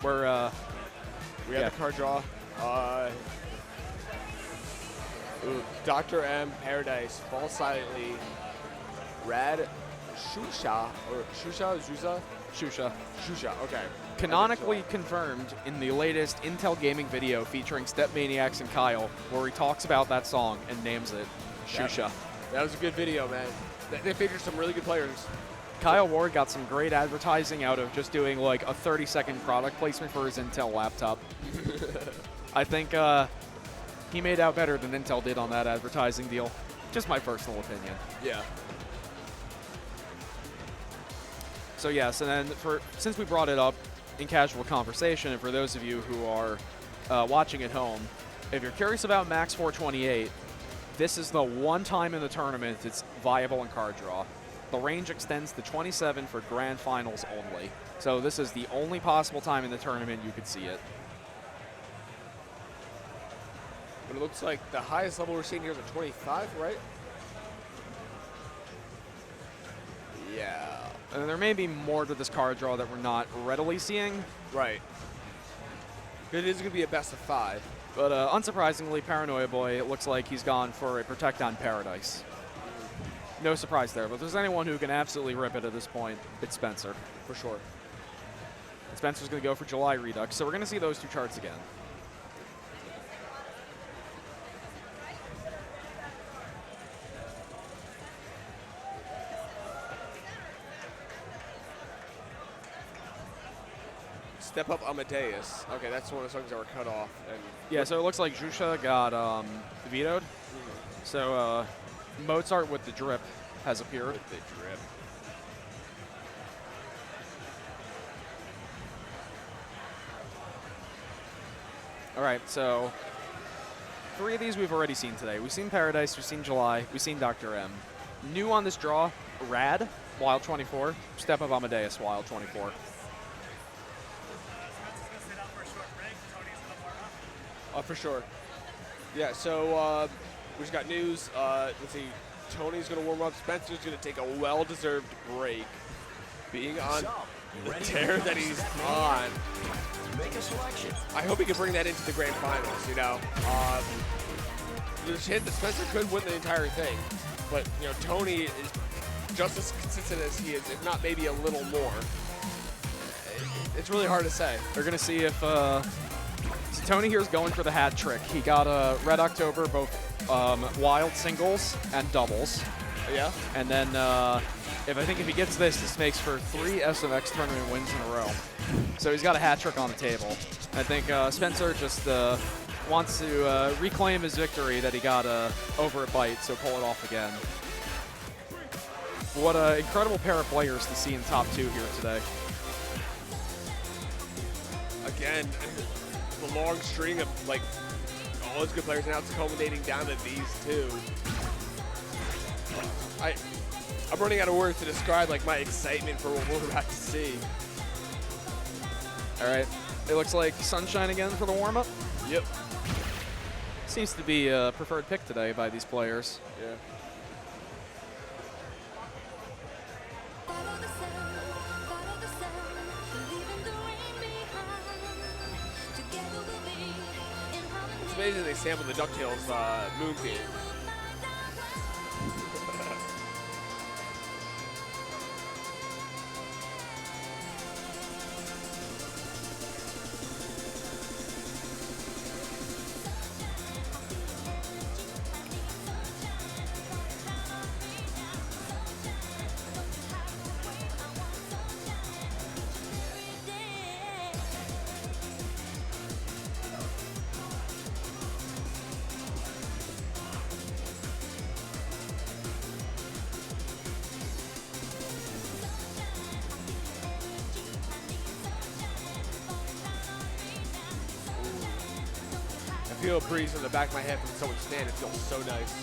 We're We have the card draw. Dr. M, Paradise, Fall Silently, Rad, Shusha, or Shusha, Zuza? Shusha, okay. canonically confirmed in the latest Intel gaming video featuring StepManiaX and Kyle, where he talks about that song and names it Shusha. That was a good video, man. They featured some really good players. Kyle Ward got some great advertising out of just doing like a 30-second product placement for his Intel laptop. I think he made out better than Intel did on that advertising deal. Just my personal opinion. Yeah. So yes, and then since we brought it up in casual conversation, and for those of you who are watching at home, if you're curious about Max 428, this is the one time in the tournament it's viable in card draw. The range extends to 27 for grand finals only. So this is the only possible time in the tournament you could see it. But it looks like the highest level we're seeing here is a 25, right? Yeah. And there may be more to this card draw that we're not readily seeing. Right. It is going to be a best of 5. But unsurprisingly, Paranoia Boy, it looks like he's gone for a Protect on Paradise. No surprise there, but if there's anyone who can absolutely rip it at this point, it's Spencer. For sure. And Spencer's going to go for July Redux, so we're going to see those two charts again. Step Up Amadeus. Okay, that's one of the songs that were cut off. And Yeah, so it looks like Jusha got vetoed. So Mozart with the drip has appeared. With the drip. All right, so 3 of these we've already seen today. We've seen Paradise, we've seen July, we've seen Dr. M. New on this draw, Rad, Wild 24, Step Up Amadeus, Wild 24. For sure. Yeah, so we just got news. Let's see. Tony's going to warm up. Spencer's going to take a well-deserved break. Being on the tear that he's on. Make a selection. I hope he can bring that into the grand finals, you know. There's a hint that Spencer could win the entire thing. But, you know, Tony is just as consistent as he is, if not maybe a little more. It's really hard to say. We're going to see if Tony here's going for the hat trick. He got a Red October, both wild singles and doubles. Yeah. And then if he gets this makes for 3 SMX tournament wins in a row. So he's got a hat trick on the table. I think Spencer just wants to reclaim his victory that he got over at Byte, so pull it off again. What an incredible pair of players to see in top 2 here today. Again, the long string of like all those good players, now it's culminating down to these 2. I'm running out of words to describe like my excitement for what we're about to see. All right, it looks like Sunshine again for the warm-up. Yep. Seems to be a preferred pick today by these players. Yeah. It's amazing they sampled the DuckTales Moon theme. I feel a breeze on the back of my head from someone's stand. It feels so nice.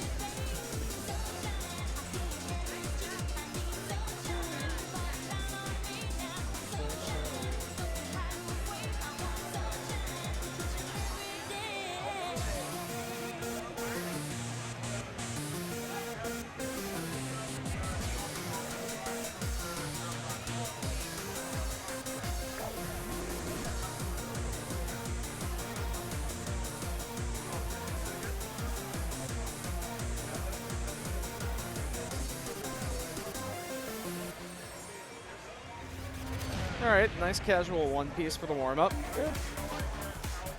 All right, nice casual one piece for the warm up.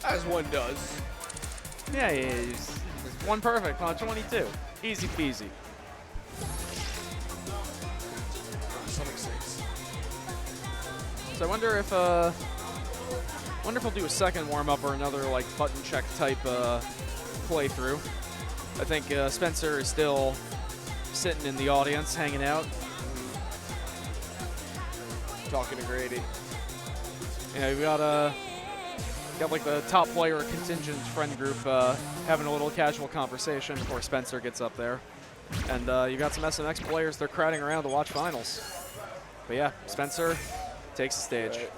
As one does. Yeah, he's one perfect on 22. Easy peasy. Sonic 6. So I wonder if we'll do a second warm up or another like button check type playthrough. I think Spencer is still sitting in the audience, hanging out. Talking to Grady. Yeah, we got like the top player contingent friend group having a little casual conversation before Spencer gets up there. And you got some SMX players, they're crowding around to watch finals. But yeah, Spencer takes the stage. Right.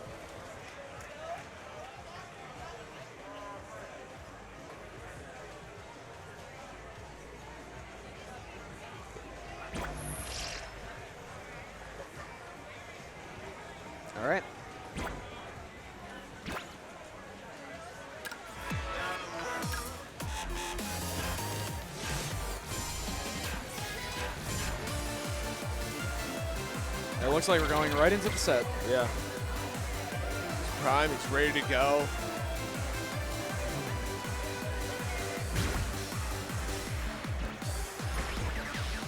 All right. It looks like we're going right into the set. Yeah. It's prime, it's ready to go.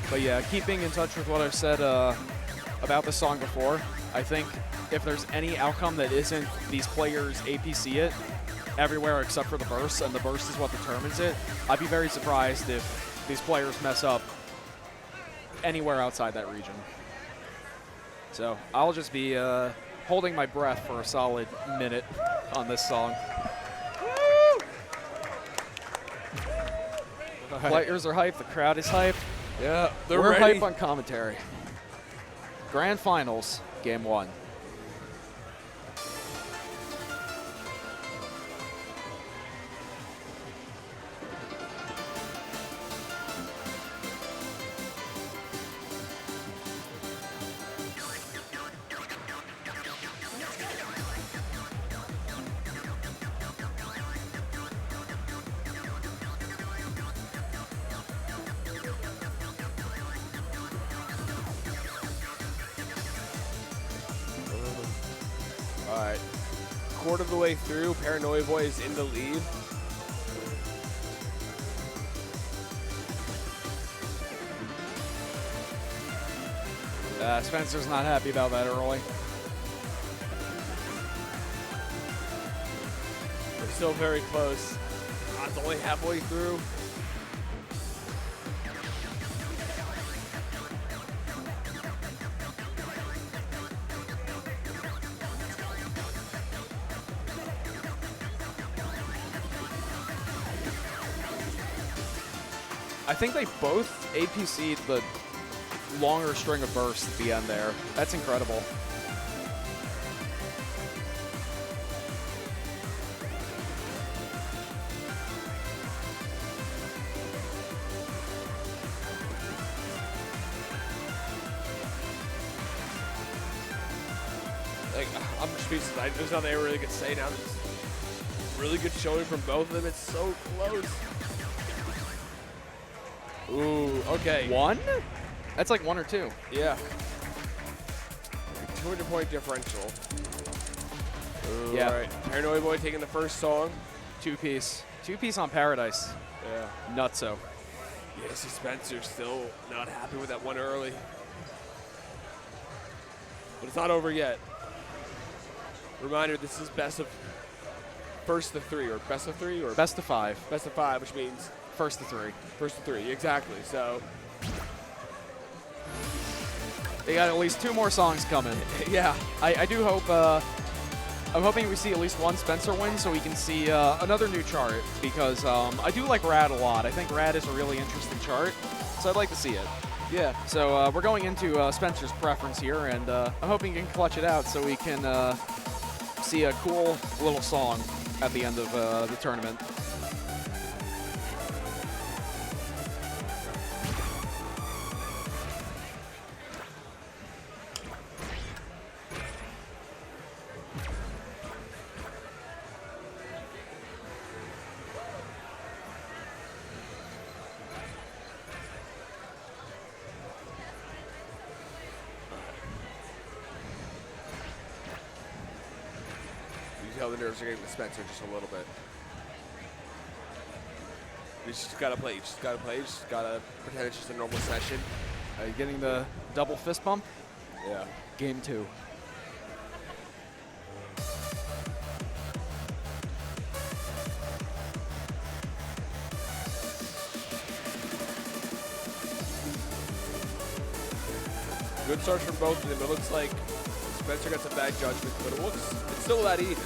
But yeah, keeping in touch with what I've said about the song before, I think if there's any outcome that isn't these players APC it everywhere except for the burst, and the burst is what determines it, I'd be very surprised if these players mess up anywhere outside that region. So I'll just be holding my breath for a solid minute on this song. Players are hyped, the crowd is hyped. Yeah, they're We're ready. hype on commentary. Grand Finals, Game 1. All right. Quarter of the way through, Paranoia Boy is in the lead. Spencer's not happy about that early. We're still very close. It's only halfway through. I think they both APC'd the longer string of bursts at the end there. That's incredible. Like, I'm just speechless. There's nothing I really could say now. There's really good showing from both of them. It's so close. Ooh, okay. One? That's like 1 or 2. Yeah. 200-point differential. Ooh, Yeah. All right. Paranoia Boy taking the first song. 2-piece. 2-piece on Paradise. Yeah. Nutso. Yeah, see, Spencer's still not happy with that one early. But it's not over yet. Reminder, this is first of 3, or best of 3, or Best of 5. best of 5, which means First of 3. first of 3, exactly. So, They got at least 2 more songs coming. yeah. I do hope, I'm hoping we see at least one Spencer win so we can see another new chart, because I do like Rad a lot. I think Rad is a really interesting chart, so I'd like to see it. Yeah. So we're going into Spencer's preference here, and I'm hoping he can clutch it out so we can see a cool little song at the end of the tournament. tell the nerves are getting to Spencer just a little bit. You just gotta play. You just gotta play. You just gotta pretend it's just a normal session. Are you getting the double fist bump? Yeah. Game 2. Good starts from both of them. It looks like Spencer got some bad judgment, but it's still that even.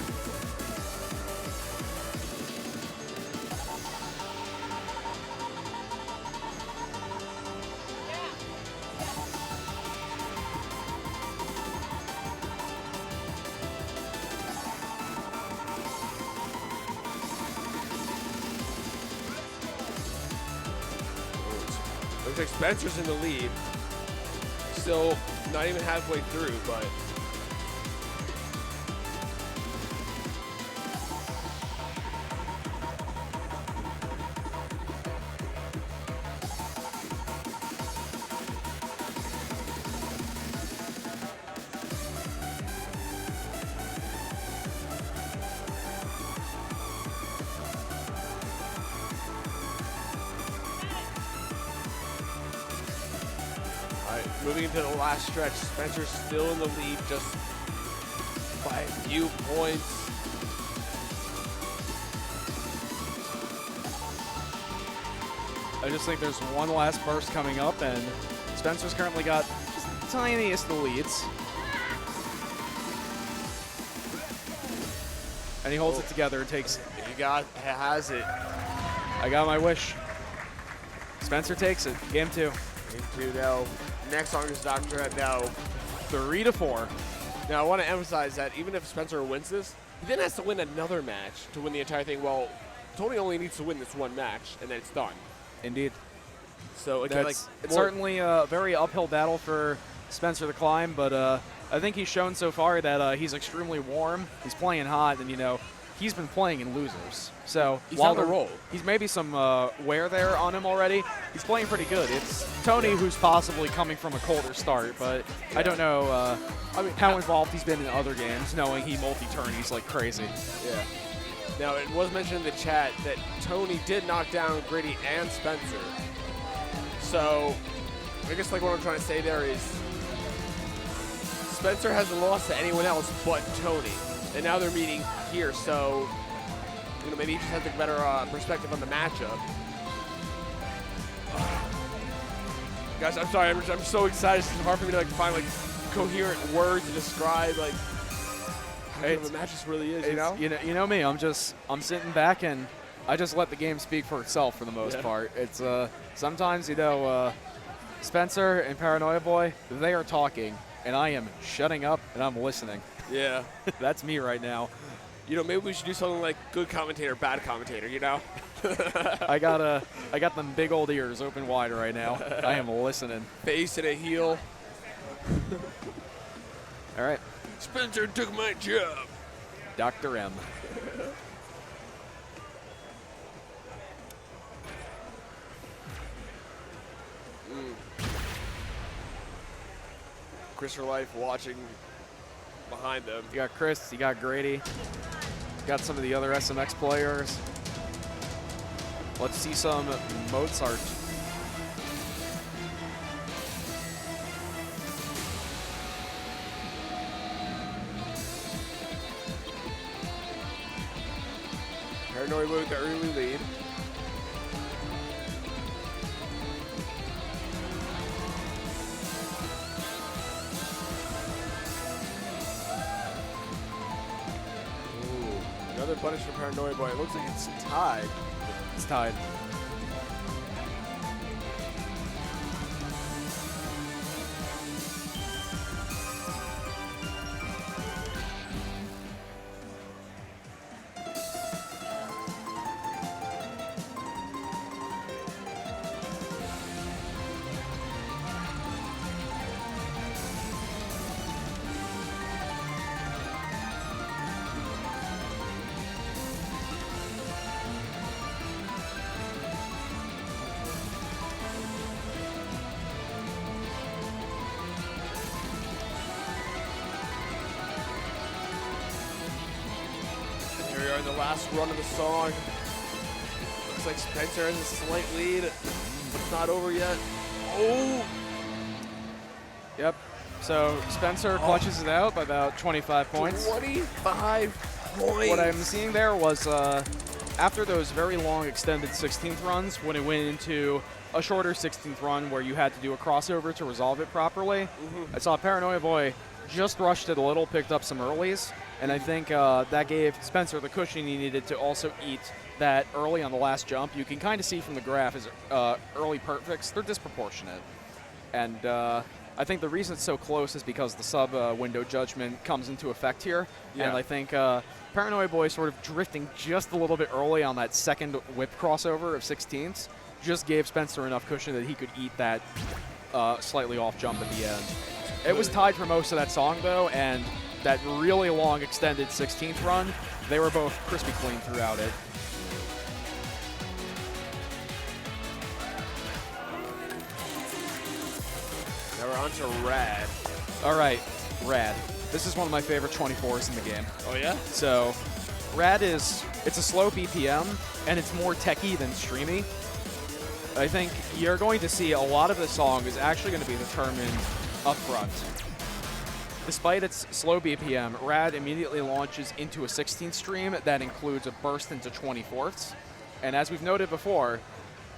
Looks like Spencer's in the lead. Still not even halfway through, but moving into the last stretch, Spencer's still in the lead just by a few points. I just think there's one last burst coming up, and Spencer's currently got just the tiniest of leads. And he holds it together and takes. Has it. I got my wish. Spencer takes it. Game 2. Game 2 now. Next song is Dr. Now. 3-4. Now I want to emphasize that even if Spencer wins this, he then has to win another match to win the entire thing. Well, Tony only needs to win this one match, and then it's done. Indeed. So again, It's certainly a very uphill battle for Spencer to climb, but I think he's shown so far that he's extremely warm. He's playing hot, and he's been playing in losers. So he's while on a roll. He's maybe some wear there on him already. He's playing pretty good. It's Tony who's possibly coming from a colder start, but I don't know how involved he's been in other games, knowing he multi-turnies like crazy. Yeah. Now, it was mentioned in the chat that Tony did knock down Gritty and Spencer. So, I guess like what I'm trying to say there is Spencer hasn't lost to anyone else but Tony. And now they're meeting here, so maybe he just has a better perspective on the matchup. Guys, I'm sorry, I'm so excited. It's hard for me to find coherent words to describe how good of a match this really is. You know me. I'm sitting back and I just let the game speak for itself for the most part. It's sometimes Spencer and Paranoia Boy, they are talking and I am shutting up and I'm listening. Yeah. That's me right now. Maybe we should do something like good commentator, bad commentator, I got them big old ears open wide right now. I am listening. Face and a heel. All right. Spencer took my job. Dr. M. Chris for Life watching behind them. You got Chris, you got Grady, you got some of the other SMX players. Let's see some Mozart. Paranoia with the early lead. Another punish for Paranoia Boy. It looks like it's tied. It's tied. are in the last run of the song. Looks like Spencer has a slight lead, but it's not over yet. Oh! Yep. So Spencer clutches it out by about 25 points. 25 points. What I'm seeing there was after those very long extended 16th runs, when it went into a shorter 16th run where you had to do a crossover to resolve it properly, I saw Paranoia Boy just rushed it a little, picked up some earlies, and I think that gave Spencer the cushion he needed to also eat that early on the last jump. You can kind of see from the graph is early perfects, they're disproportionate. And I think the reason it's so close is because the sub window judgment comes into effect here. Yeah. And I think Paranoia Boy sort of drifting just a little bit early on that second whip crossover of 16ths just gave Spencer enough cushion that he could eat that slightly off jump at the end. It was tied for most of that song, though, and that really long extended 16th run, they were both crispy clean throughout it. Now we're on to Rad. All right, Rad. This is one of my favorite 24s in the game. Oh, yeah? So, Rad it's a slow BPM, and it's more techy than streamy. I think you're going to see a lot of the song is actually going to be determined up front. Despite its slow BPM, Rad immediately launches into a 16th stream that includes a burst into 24ths. And as we've noted before,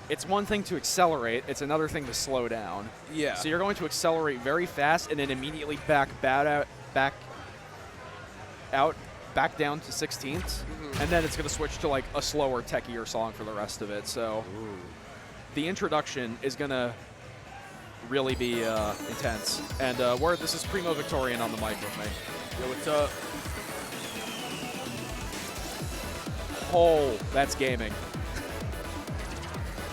it's one thing to accelerate, it's another thing to slow down. Yeah. So you're going to accelerate very fast and then immediately back down to 16ths, and then it's going to switch to like a slower, techier song for the rest of it. So the introduction is going to really be intense. And this is Primo Victorian on the mic with me. Yo, what's up? Oh, that's gaming.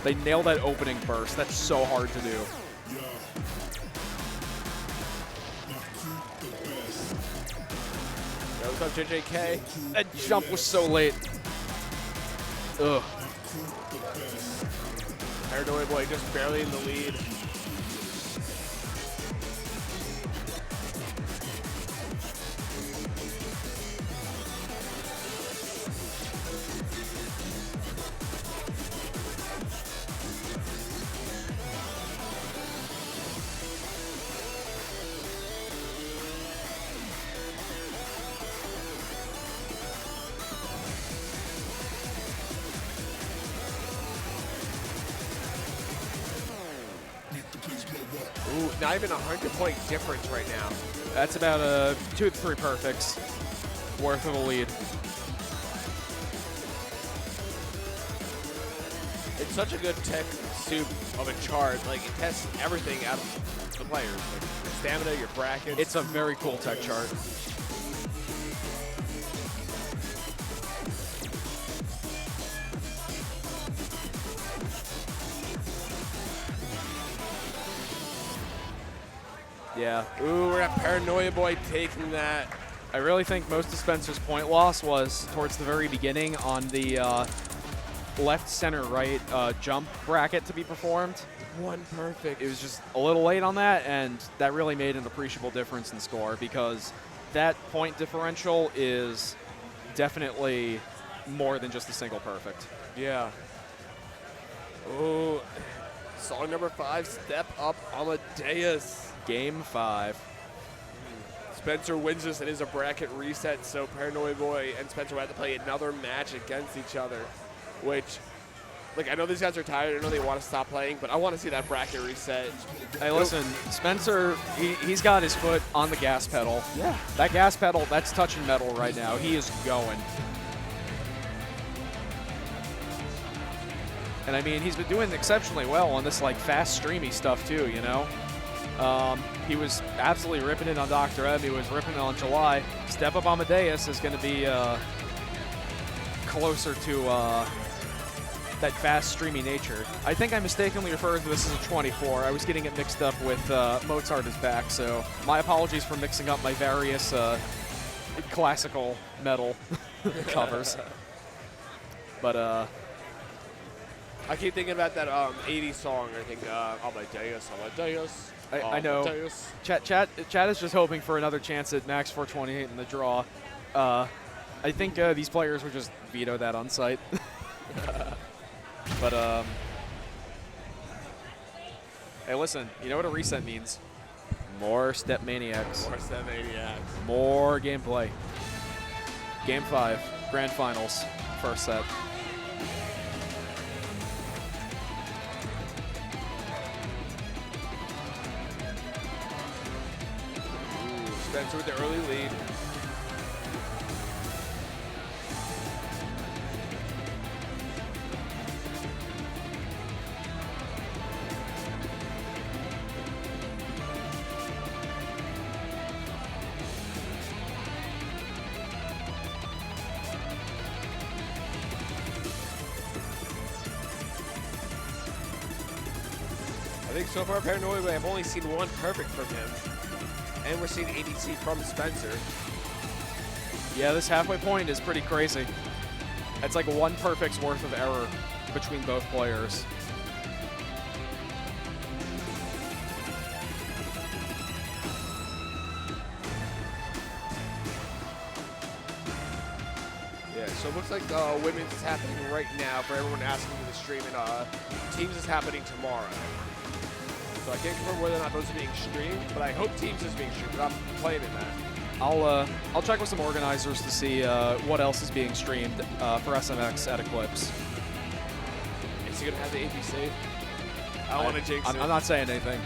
They nailed that opening burst. That's so hard to do. Yo, what's up, JJK? That jump was so late. Ugh. Paranoia Boy just barely in the lead. Ooh, not even 100-point difference right now. That's about a 2 to 3 perfects worth of a lead. It's such a good tech soup of a chart. Like, it tests everything out of the players. Like, your stamina, your brackets. It's a very cool tech chart. Yeah. Ooh, we're at Paranoia Boy taking that. I really think most of Spencer's point loss was towards the very beginning on the left, center, right jump bracket to be performed. One perfect. It was just a little late on that, and that really made an appreciable difference in score because that point differential is definitely more than just a single perfect. Yeah. Ooh. Song number 5, Step Up Amadeus. Game 5. Spencer wins this. It is a bracket reset, so Paranoia Boy and Spencer will have to play another match against each other, which, like, I know these guys are tired. I know they want to stop playing, but I want to see that bracket reset. Hey, listen, Spencer, he's got his foot on the gas pedal. Yeah. That gas pedal, that's touching metal right now. He is going. And, I mean, he's been doing exceptionally well on this, like, fast, streamy stuff, too, you know? He was absolutely ripping it on Dr. Ebb. He was ripping it on July. Step Up Amadeus is going to be closer to that fast, streamy nature. I think I mistakenly referred to this as a 24. I was getting it mixed up with Mozart is Back, so my apologies for mixing up my various classical metal covers. But, I keep thinking about that 80s song. I think Amadeus. I know. Chat is just hoping for another chance at Max 428 in the draw. I think these players would just veto that on site. But, hey, listen, you know what a reset means? More StepManiaX. More StepManiaX. More gameplay. Game 5, Grand Finals, first set. Spencer with the early lead. I think so far, Paranoia, I've only seen one perfect from him. And we're seeing ADC from Spencer. Yeah, this halfway point is pretty crazy. It's like one perfect's worth of error between both players. Yeah, so it looks like women's is happening right now for everyone asking for the stream, and teams is happening tomorrow. So I can't confirm whether or not those are being streamed, but I hope teams is being streamed, but I'm playing in that. I'll check with some organizers to see what else is being streamed for SMX at Eclipse. Is he gonna have the APC? I don't want to jinx it. I'm not saying anything.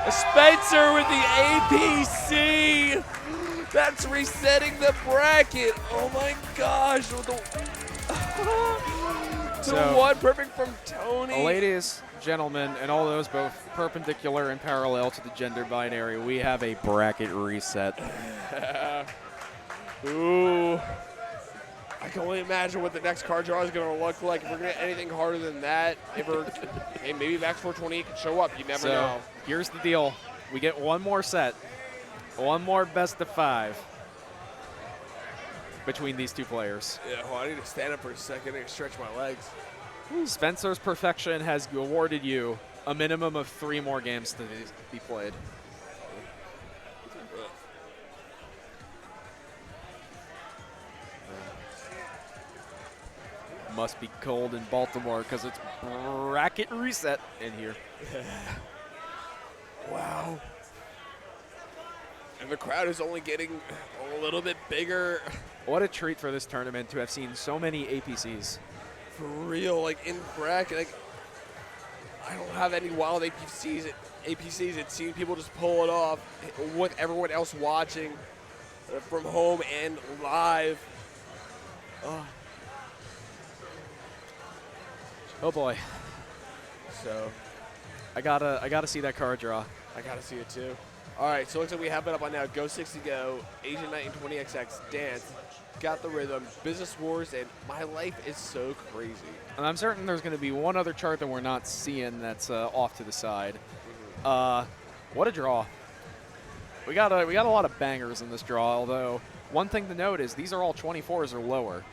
Spencer with the APC! That's resetting the bracket! Oh my gosh! So, one perfect from Tony. Ladies, gentlemen, and all those both perpendicular and parallel to the gender binary, we have a bracket reset. Ooh. I can only imagine what the next card draw is going to look like. If we're going to get anything harder than that, hey, maybe Max 428 can show up. You never know. Here's the deal. We get one more set. One more best of 5 between these two players. Yeah, well, I need to stand up for a second and stretch my legs. Spencer's perfection has awarded you a minimum of 3 more games to be played. Must be cold in Baltimore because it's bracket reset in here. Wow. And the crowd is only getting a little bit bigger. What a treat for this tournament to have seen so many APCs. For real, like in bracket, like I don't have any wild APCs. It's seeing people just pull it off with everyone else watching from home and live. Oh boy. So I gotta see that card draw. I gotta see it too. All right, so it looks like we have it up on now. Go 60 Go, Asian Knight and 20XX, Dance, Got the Rhythm, Business Wars, and My Life is So Crazy. And I'm certain there's going to be one other chart that we're not seeing that's off to the side. What a draw! We got a lot of bangers in this draw. Although one thing to note is these are all 24s or lower.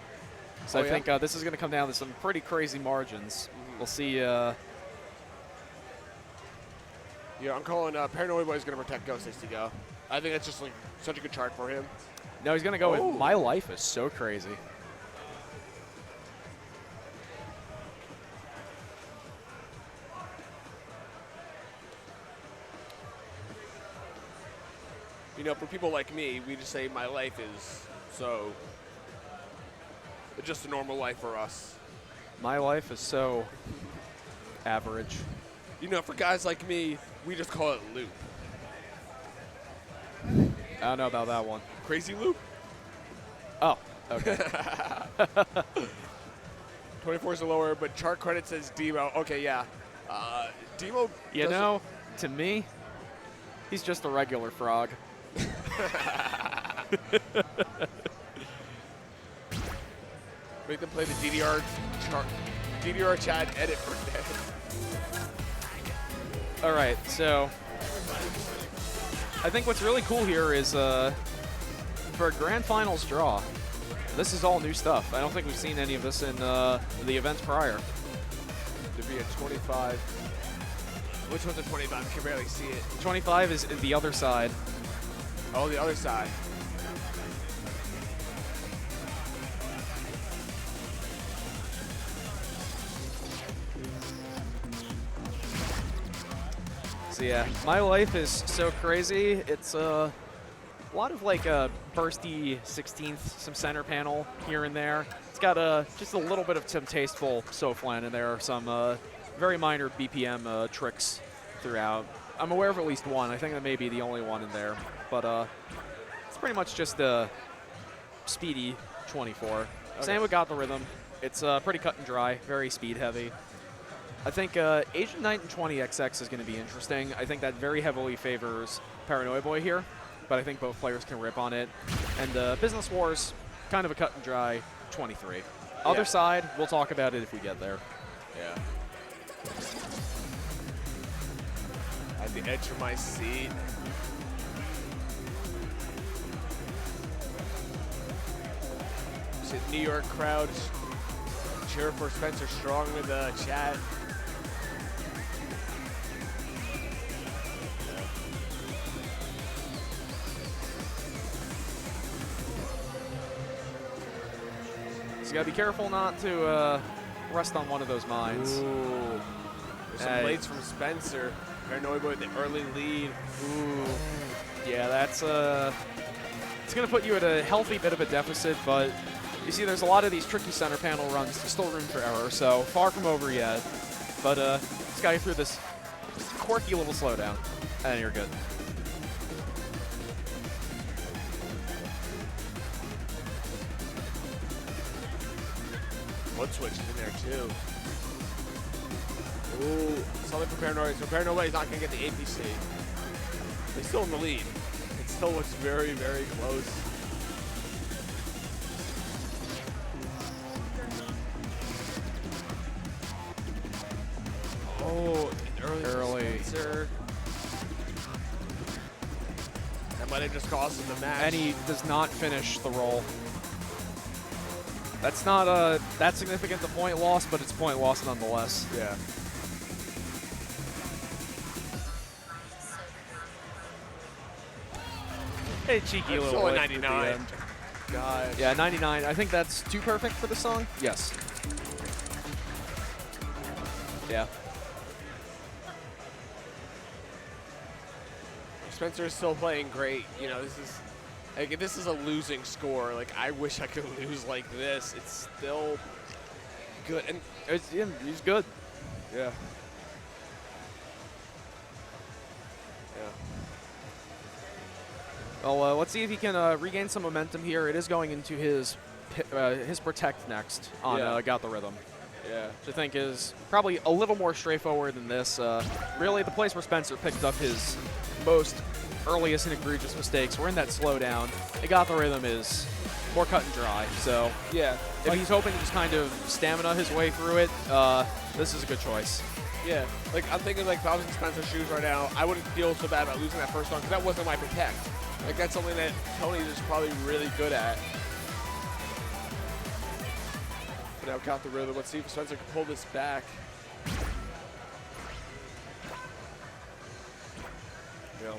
So I think this is going to come down to some pretty crazy margins. We'll see. Yeah, I'm calling Paranoia Boy is going to protect Go 60 Go. I think that's just like such a good chart for him. No, he's going to go with My Life is So Crazy. You know, for people like me, we just say my life is so, just a normal life for us. My life is so average. You know, for guys like me, we just call it loop. I don't know about that one. Crazy loop? Oh, okay. 24 is lower, but chart credit says Demo. Okay, yeah. Demo. You know, to me, he's just a regular frog. Make them play the DDR chat edit for that. All right, so I think what's really cool here is for a grand finals draw, this is all new stuff. I don't think we've seen any of this in the events prior. To be be a 25. Which one's a 25? I can barely see it. 25 is the other side. Oh, the other side. So yeah, my life is so crazy. It's a lot of like a bursty 16th, some center panel here and there. It's got just a little bit of some tasteful Soflan in there, some very minor BPM tricks throughout. I'm aware of at least one. I think that may be the only one in there, but it's pretty much just a speedy 24. Okay. Same with Got the Rhythm. It's pretty cut and dry, very speed heavy. I think Agent Knight and 20XX is going to be interesting. I think that very heavily favors Paranoia Boy here, but I think both players can rip on it. And Business Wars, kind of a cut and dry 23. Other side, we'll talk about it if we get there. Yeah. At the edge of my seat. See the New York crowd cheer for Spencer Strong in the chat. So you gotta be careful not to rest on one of those mines. Ooh. There's some plates from Spencer. Paranoia Boy with the early lead. Ooh. Yeah, that's it's gonna put you at a healthy bit of a deficit, but you see there's a lot of these tricky center panel runs. There's still room for error, so far from over yet. But just gotta get through this quirky little slowdown, and you're good. Foot switch in there too. Ooh, something for Paranoia. So Paranoia is not going to get the APC. They're still in the lead. It still looks very, very close. Oh, early. Spencer. That might have just cost him the match. And he does not finish the roll. That's not that significant, the point loss, but it's point loss nonetheless. Yeah. Hey, cheeky little only lift at the 99. end. Gosh. Yeah, 99. I think that's too perfect for the song. Yes. Yeah. Spencer is still playing great. You know, this is a losing score. Like, I wish I could lose like this. It's still good. And he's good. Yeah. Well, let's see if he can regain some momentum here. It is going into his Protect next on Got the Rhythm. Yeah. Which I think is probably a little more straightforward than this. Really, the place where Spencer picked up his most earliest and egregious mistakes were in that slowdown. Got the Rhythm is more cut and dry. So Yeah. if he's hoping to just kind of stamina his way through it, this is a good choice. Yeah. Like, I'm thinking, like, if I was in Spencer's shoes right now, I wouldn't feel so bad about losing that first one because that wasn't my Protect. Like, that's something that Tony is probably really good at. But now Got the Rhythm. Let's see if Spencer can pull this back. Yeah.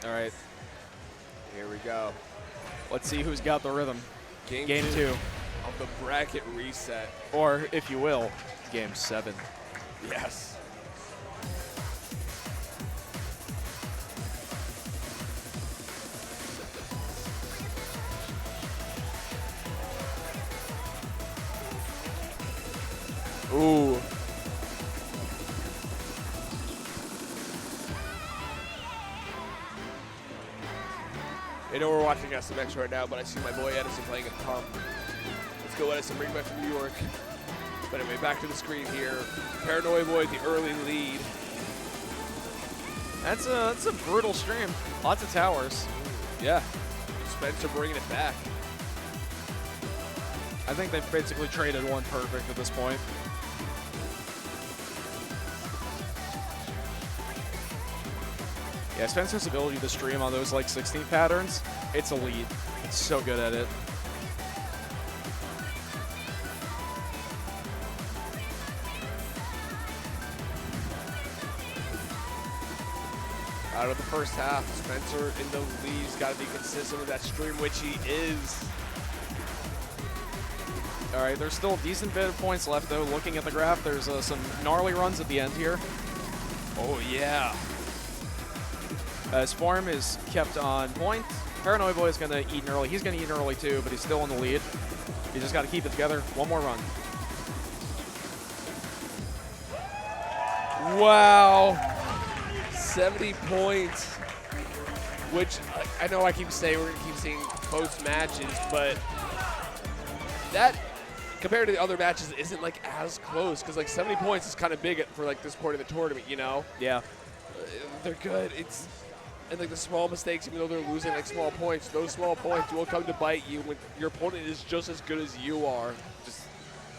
All right. Here we go. Let's see who's got the rhythm. Game 2. Of the bracket reset. Or, if you will, Game 7. Yes. Ooh. I know we're watching SMX right now, but I see my boy Edison playing at Pump. Let's go Edison, bring back from New York. But anyway, back to the screen here. Paranoia Boy, the early lead. That's a brutal stream. Lots of towers. Yeah. Spencer bringing it back. I think they've basically traded one perfect at this point. Yeah, Spencer's ability to stream on those like 16 patterns, it's elite. It's so good at it. Out of the first half, Spencer in the lead. He's got to be consistent with that stream, which he is. All right, there's still a decent bit of points left, though. Looking at the graph, there's some gnarly runs at the end here. Oh, yeah. His form is kept on point. Paranoia Boy is going to eat an early. He's going to eat an early, too, but he's still in the lead. He's just got to keep it together. One more run. Wow. 70 points, which I know I keep saying we're going to keep seeing close matches, but that, compared to the other matches, isn't like as close, because like 70 points is kind of big for like this point of the tournament, you know? Yeah. They're good. And like the small mistakes, even though they're losing like small points, those small points will come to bite you when your opponent is just as good as you are.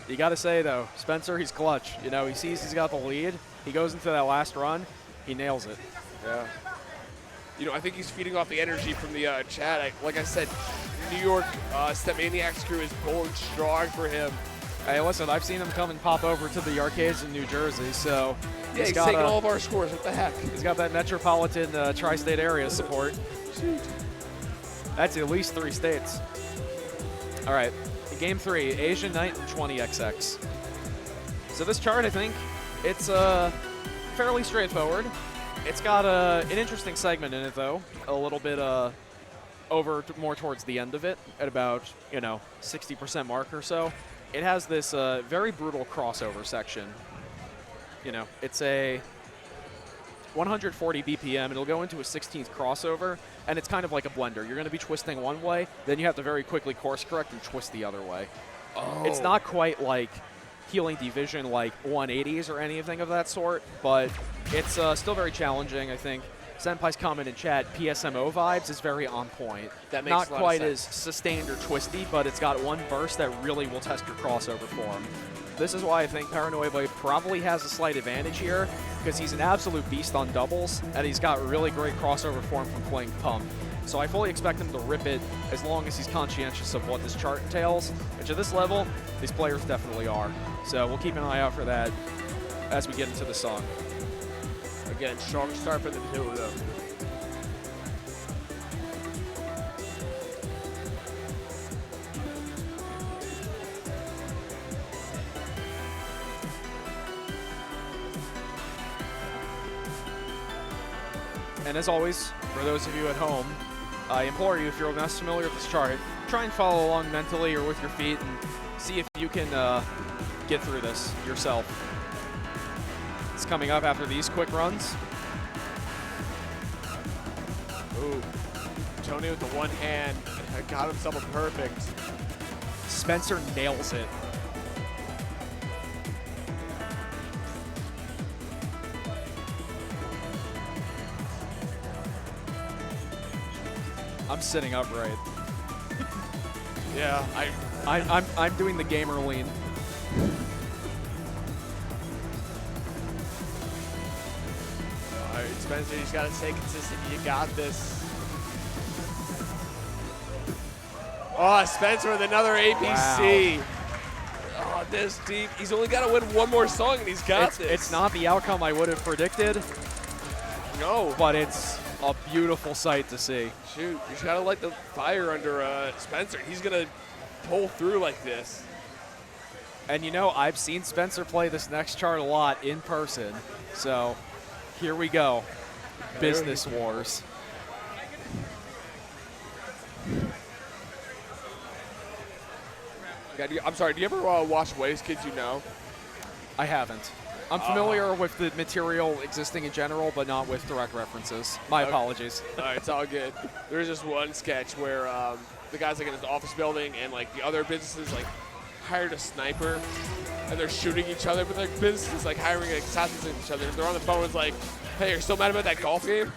You got to say, though, Spencer, he's clutch. You know, he sees he's got the lead. He goes into that last run. He nails it. Yeah. You know, I think he's feeding off the energy from the chat. Like I said, New York StepManiaX crew is going strong for him. Hey, listen, I've seen him come and pop over to the arcades in New Jersey, so yeah, he's taking all of our scores. What the heck? He's got that metropolitan tri-state area support. Shoot. That's at least 3 states. All right, game 3, Asian Knight and 20XX. So this chart, I think, it's fairly straightforward. It's got an interesting segment in it, though. A little bit more towards the end of it, at about 60% mark or so. It has this very brutal crossover section. You know, it's a 140 BPM. It'll go into a 16th crossover, and it's kind of like a blender. You're going to be twisting one way, then you have to very quickly course correct and twist the other way. Oh. It's not quite like Healing Division like 180s or anything of that sort, but it's still very challenging, I think. Senpai's comment in chat, PSMO vibes is very on point. That makes not a lot quite of as sense. sustained or twisty, but it's got one burst that really will test your crossover form. This is why I think Paranoia Boy probably has a slight advantage here, because he's an absolute beast on doubles, and he's got really great crossover form from playing Pump. So I fully expect him to rip it as long as he's conscientious of what this chart entails, which at this level, these players definitely are. So we'll keep an eye out for that as we get into the song. Again, strong start for the two of them. And as always, for those of you at home, I implore you, if you're less familiar with this chart, try and follow along mentally or with your feet and see if you can get through this yourself. It's coming up after these quick runs. Ooh, Tony with the one hand got himself a perfect. Spencer nails it. I'm sitting upright. Yeah, I'm doing the gamer lean. All right, Spencer, you just gotta stay consistent. You got this. Oh, Spencer with another APC. Wow. Oh, this deep. He's only got to win one more song, and he's got this. It's not the outcome I would have predicted, No. but it's a beautiful sight to see. Shoot, you just got to light the fire under Spencer. He's going to pull through like this. And I've seen Spencer play this next chart a lot in person. So here we go. Business Wars. I'm sorry, do you ever watch Ways Kids You Know? I haven't. I'm familiar with the material existing in general, but not with direct references. My apologies. All right, it's all good. There's just one sketch where the guy's like in his office building, and like the other businesses like hired a sniper, and they're shooting each other, but like businesses like hiring assassins at each other. And they're on the phone. It's like, hey, you're still mad about that golf game?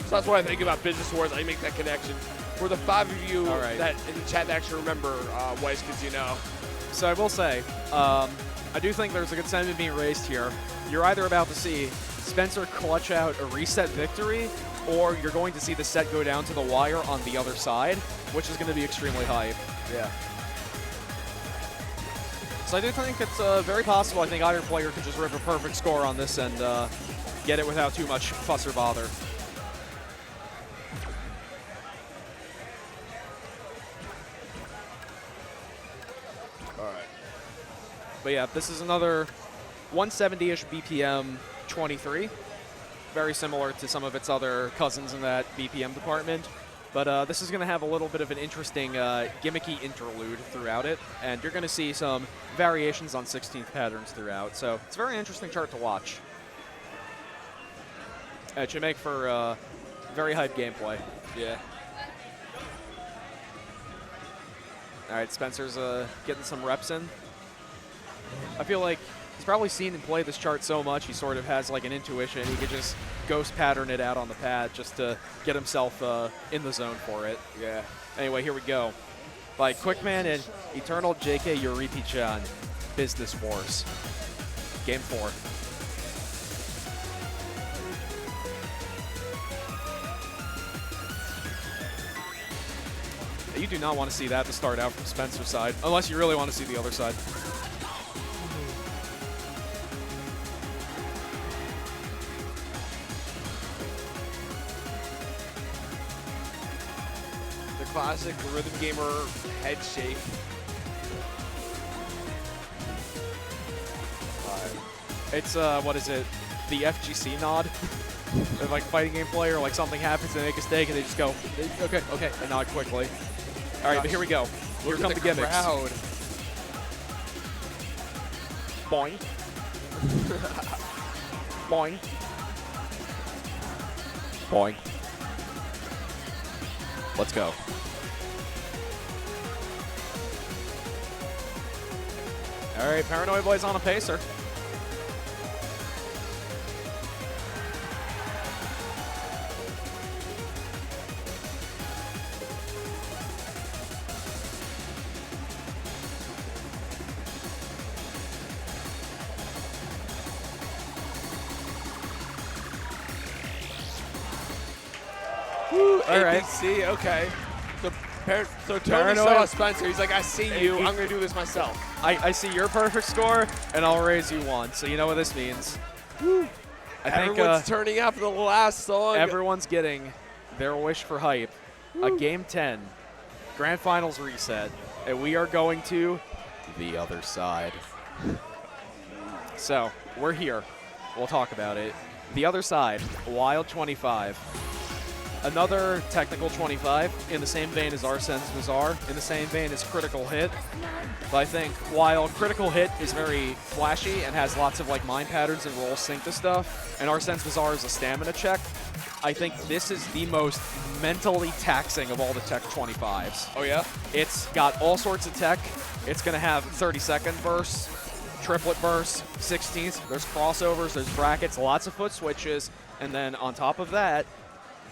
So that's what I think about Business Wars. I make that connection. For the 5 of you that in the chat that actually remember Ways Kids You Know. So I will say, I do think there's a good sentiment being raised here. You're either about to see Spencer clutch out a reset victory, or you're going to see the set go down to the wire on the other side, which is going to be extremely hype. Yeah. So I do think it's very possible. I think either player could just rip a perfect score on this and get it without too much fuss or bother. All right. But yeah, this is another 170-ish BPM 23. Very similar to some of its other cousins in that BPM department. But this is going to have a little bit of an interesting gimmicky interlude throughout it, and you're going to see some variations on 16th patterns throughout. So it's a very interesting chart to watch. It should make for very hype gameplay. Yeah. All right, Spencer's getting some reps in. I feel like he's probably seen and played this chart so much, he sort of has like an intuition. He could just ghost pattern it out on the pad just to get himself in the zone for it. Yeah. Anyway, here we go. By Quickman and Eternal JK Yuripi-chan, Business Wars. Game 4. You do not want to see that to start out from Spencer's side, unless you really want to see the other side. The classic Rhythm Gamer head shake. It's, what is it? The FGC nod? Like fighting game player, like something happens, they make a mistake, and they just go, okay, okay, and nod quickly. All right, but here we go. Here come the gimmicks. Crowd. Boing. Boing. Boing. Let's go. All right, Paranoia Boy's on a pacer. All right. ABC, okay. So Tony Paranoia. saw Spencer. He's like, I see you. I'm going to do this myself. I see your perfect score, and I'll raise you one. So you know what this means. I think Everyone's turning out for the last song. everyone's getting their wish for hype. A Game 10, Grand Finals reset, and we are going to the other side. So we're here. We'll talk about it. The other side, Wild 25. Another technical 25 in the same vein as Arsene's Bazaar, in the same vein as Critical Hit. But I think while Critical Hit is very flashy and has lots of like mind patterns and roll sync to stuff, and Arsene's Bazaar is a stamina check, I think this is the most mentally taxing of all the tech 25s. Oh, yeah? It's got all sorts of tech. It's going to have 30-second bursts, triplet bursts, 16th. There's crossovers, there's brackets, lots of foot switches, and then on top of that,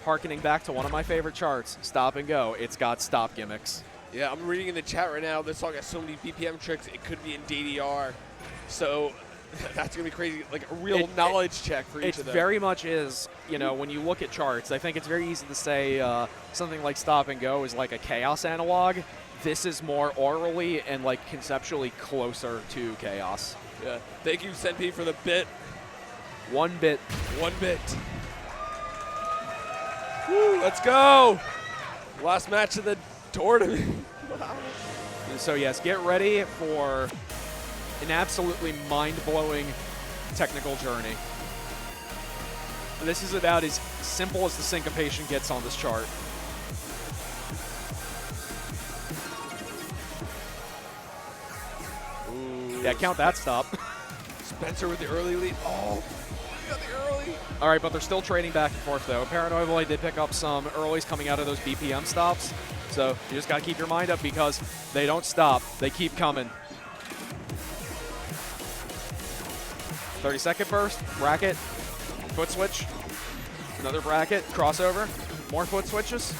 harkening back to one of my favorite charts, Stop and Go, it's got stop gimmicks. Yeah, I'm reading in the chat right now. This song has so many BPM tricks. It could be in DDR. So that's going to be crazy. Like a real knowledge check for each of them. It very much is, you know, when you look at charts, I think it's very easy to say something like Stop and Go is like a Chaos analog. This is more orally and like conceptually closer to Chaos. Yeah. Thank you, Senpi, for the bit. 1 bit. 1 bit. Woo, let's go. Last match of the tournament. So yes, get ready for an absolutely mind-blowing technical journey. This is about as simple as the syncopation gets on this chart. Ooh. Yeah, count that stop. Spencer with the early lead. Oh, he got the early. All right, but they're still trading back and forth, though. Paranoia did pick up some earlies coming out of those BPM stops. So you just got to keep your mind up because they don't stop. They keep coming. 30-second burst, bracket, foot switch, another bracket, crossover, more foot switches.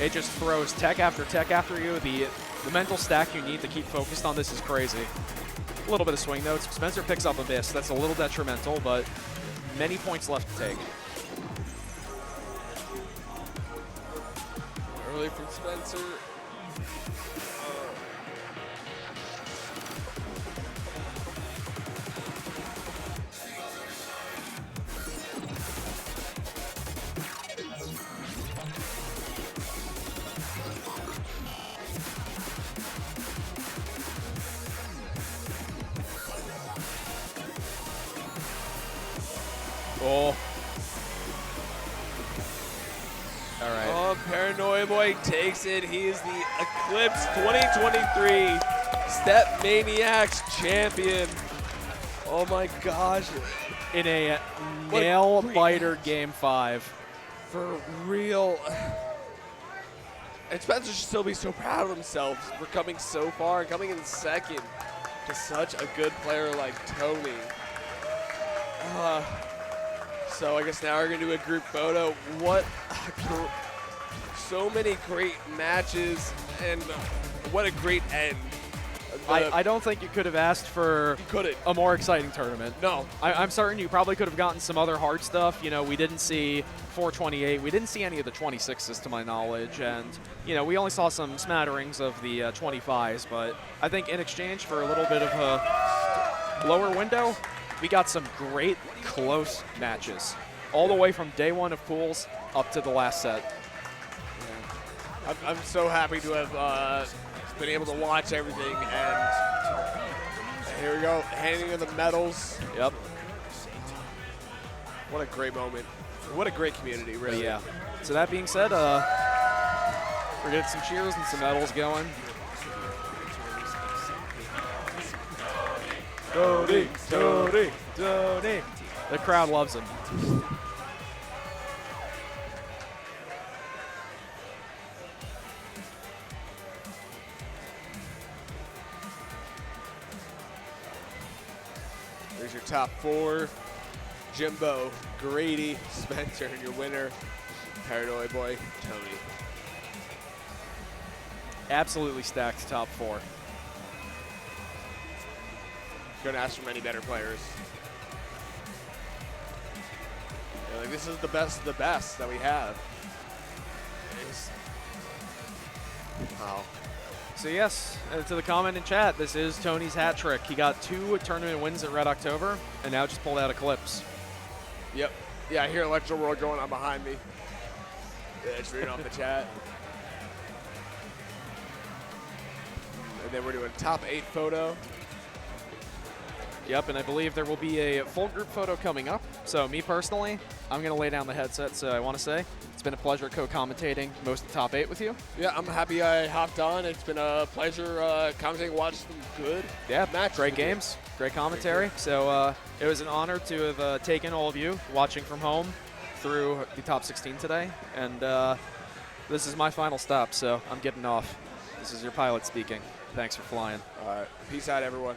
It just throws tech after you. The The mental stack you need to keep focused on this is crazy. A little bit of swing notes. Spencer picks up a miss. That's a little detrimental, but many points left to take. Early from Spencer. Oh. All right. Oh, Paranoia boy takes it. He is the Eclipse 2023 StepManiaX champion. Oh my gosh. In a What a nail great biter match. game 5. For real. And Spencer should still be so proud of himself for coming so far and coming in second to such a good player like Tony. So I guess now we're gonna do a group photo. So many great matches and what a great end. I don't think you could have asked for Couldn't. a more exciting tournament. No. I'm certain you probably could have gotten some other hard stuff. You know, we didn't see 428. We didn't see any of the 26s to my knowledge. And, you know, we only saw some smatterings of the 25s. But I think in exchange for a little bit of a lower window, we got some great close matches. All the way from day one of pools up to the last set. I'm so happy to have been able to watch everything. And here we go, handing in the medals. Yep. What a great moment. What a great community, But really. yeah. So that being said, we're getting some cheers and some medals going. Tony, Tony, Tony. The crowd loves him. There's your top 4. Jimbo, Grady, Spencer, and your winner, Paranoia boy, Tony. Absolutely stacked top 4. Couldn't ask for many better players. Yeah, like, this is the best of the best that we have. Wow. So yes, to the comment in chat, this is Tony's hat trick. He got 2 tournament wins at Red October, and now just pulled out Eclipse. Yep. Yeah, I hear Electro World going on behind me. Yeah, just reading off the chat. And then we're doing top 8 photo. Yep, and I believe there will be a full group photo coming up. So me personally, I'm going to lay down the headset, so I want to say it's been a pleasure co-commentating most of the top 8 with you. Yeah, I'm happy I hopped on. It's been a pleasure commentating, watching some good matches. Great games, great commentary. So it was an honor to have taken all of you watching from home through the top 16 today. And this is my final stop, so I'm getting off. This is your pilot speaking. Thanks for flying. All right. Peace out, everyone.